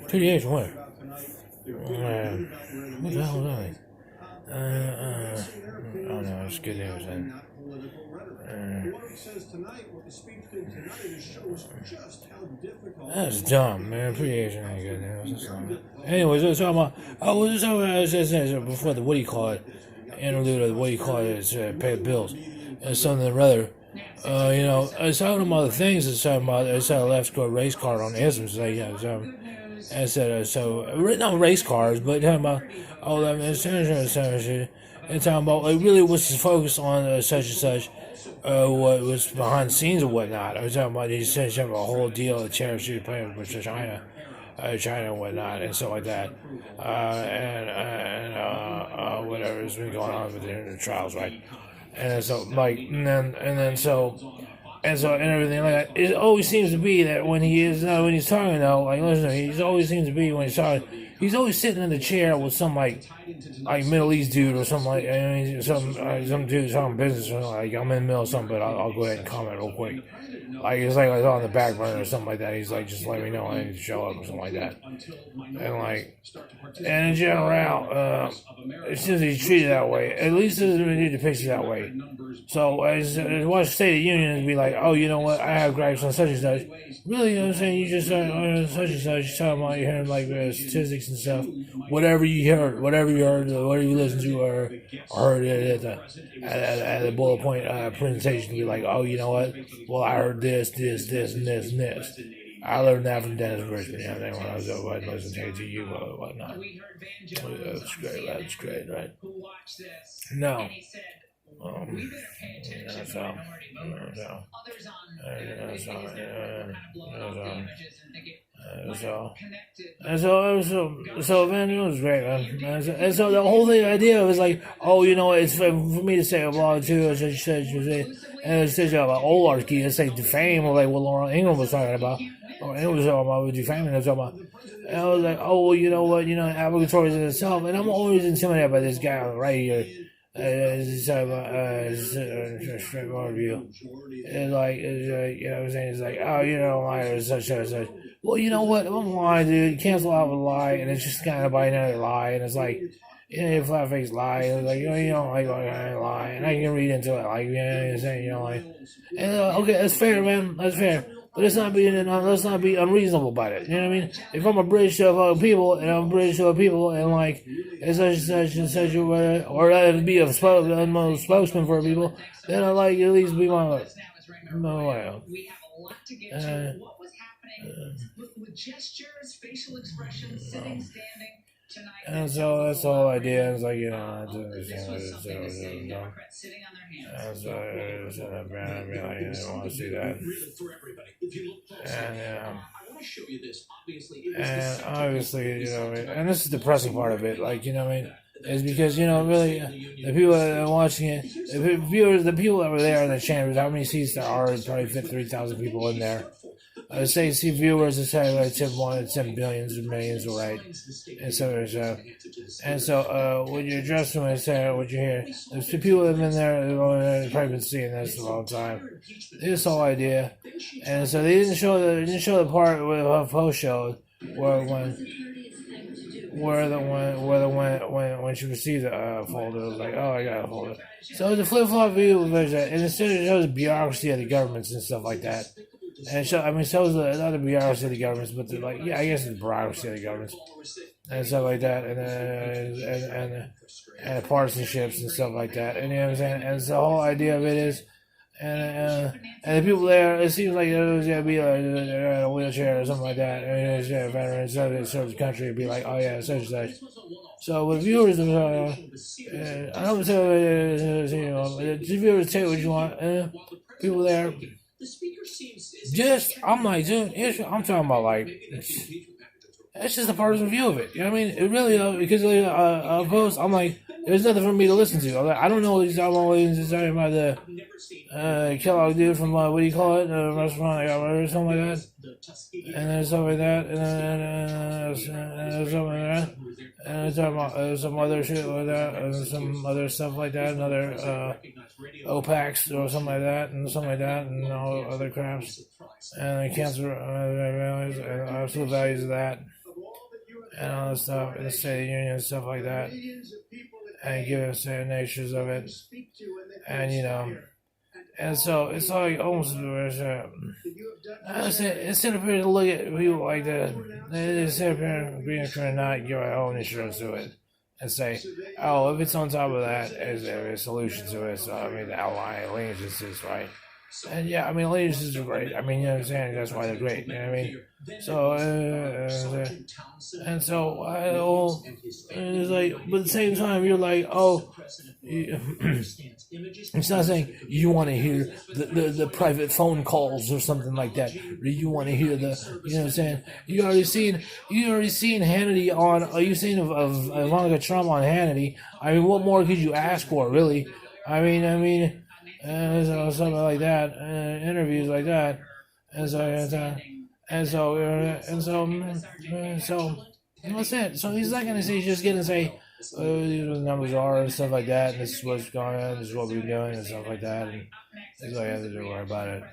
PDH win. What the hell was that? Oh no, it's good news then. That's dumb, man. PDH ain't good news. Anyways, I was talking about. I was talking about before the what do you call it? Interlude of what do you call it? It's pay the bills and something or other. I was talking about the things. I saw a left score race car on Instagram. I said, written on race cars, but talking about all that, and talking about like really what's the focus on such and such, what was behind the scenes and whatnot. I was talking about he said something about a whole deal of charity playing with China, China and whatnot, and stuff like that, and whatever's been going on with the trials, right? And so like, and everything like that. It always seems to be that when he's talking though, like listen, he always seems to be when he's talking, he's always sitting in the chair with some like Middle East dude or something like some dude talking business or like I'm in the middle of something, but I'll go ahead and comment real quick. Like it's like on the back burner or something like that. He's like, just let me know I need to show up or something like that. And in general, it seems he's treated that way. At least it doesn't really depict it that way. So as watch the State of the Union and be like, oh, you know what? I have gripes on such and such. Really, you know what I'm saying? You just such and such. You're talking about you hearing like statistics and stuff. Whatever you heard, whatever you listened to or heard at the bullet point presentation, be like, oh, you know what? Well, I heard this, and this. I learned that from Dennis Richmond, when I was listening to you or whatnot. That's great, right? No. So man, it was great, man. And so the whole idea was like, oh, you know, it's for me to say a blog too, and it's such about oligarchy, it's like defame, or like what Laura Ingraham was talking about. Or it was all about defaming. And I was like, oh, well, you know what, obligatory in itself, and I'm always intimidated by this guy right here. Straightforward view. It's like, you know what I'm saying? It's like, oh, liar, such. Well, you know what? I'm lying, dude. Cancel out with a lie, and it's just kind of by another lie, and it's like, flat face lie. It's like, you don't like a lie, and I can read into it, like, and okay, that's fair, man. That's fair. But let's not be unreasonable about it. You know what I mean? If I'm a British people, and I'm British people, and like it's such and such, or I'd be a spokesman for people, then I like at least be my way. And so that's the whole idea. It's like, I don't understand what it's doing. And so I didn't want to see that. And obviously, and this is the depressing part of it, like, is because, really, the people that are watching it, the people that were there in the chambers, how many seats there are, probably fit 3,000 people in there. See viewers, it's like 10 billions or millions, right? And so, when you're addressing what you hear, there's two people that have been there, they've probably been seeing this a long time. This whole idea, and so they didn't show the part where the post showed when she received the folder, it was like, oh, I got a folder. So it was a flip-flop view of it, and instead it shows the bureaucracy of the governments and stuff like that. And so, so is not the bureaucracy of the governments, but I guess it's the bureaucracy of the governments and stuff like that, and partisanships and stuff like that. And you know what I'm saying? And so the whole idea of it is, and the people there, it seems like it was gonna be like they're in a wheelchair or something like that. And it's a veteran, so they serve the country, and be like, oh yeah, such and such. So with viewers, I don't say, the viewers take what you want. People there. I'm like, dude, I'm talking about like, it's just a partisan view of it. You know what I mean? It really, because of post, I'm like, there's nothing for me to listen to. I'm like, I don't know what he's talking about the Kellogg dude from, what do you call it? The restaurant or something like that. And then stuff like that. And then something like that. and talking about some other shit like that, and some other stuff like that, another OPACs or something like that, and all other craps, and cancer values, and absolute values of that, and all this stuff, in the State of the Union and stuff like that, and give us the natures of it, and and so it's like almost instead of here to look at people like that, they just sit here being trying to not give our own insurance to it and say, oh, if it's on top of that, is there a solution to it? So I mean, the outline allegiances, right? And yeah, I mean, allegiances are great. I mean, you know what I'm saying? That's why they're great. You know what I mean? So, and so, it's like, but at the same time, you're like, oh, it's not saying you want to hear the private phone calls or something like that, or you want to hear the, you know what I'm saying? You already seen Hannity on, you seen of Ivanka Trump on Hannity. I mean, what more could you ask for, really? I mean, so something like that, interviews like that, and so that's it. So he's not gonna say, he's just gonna say, these are the numbers are and stuff like that, and this is what's going on, this is what we're doing and stuff like that, and that's all you have to do, worry about it.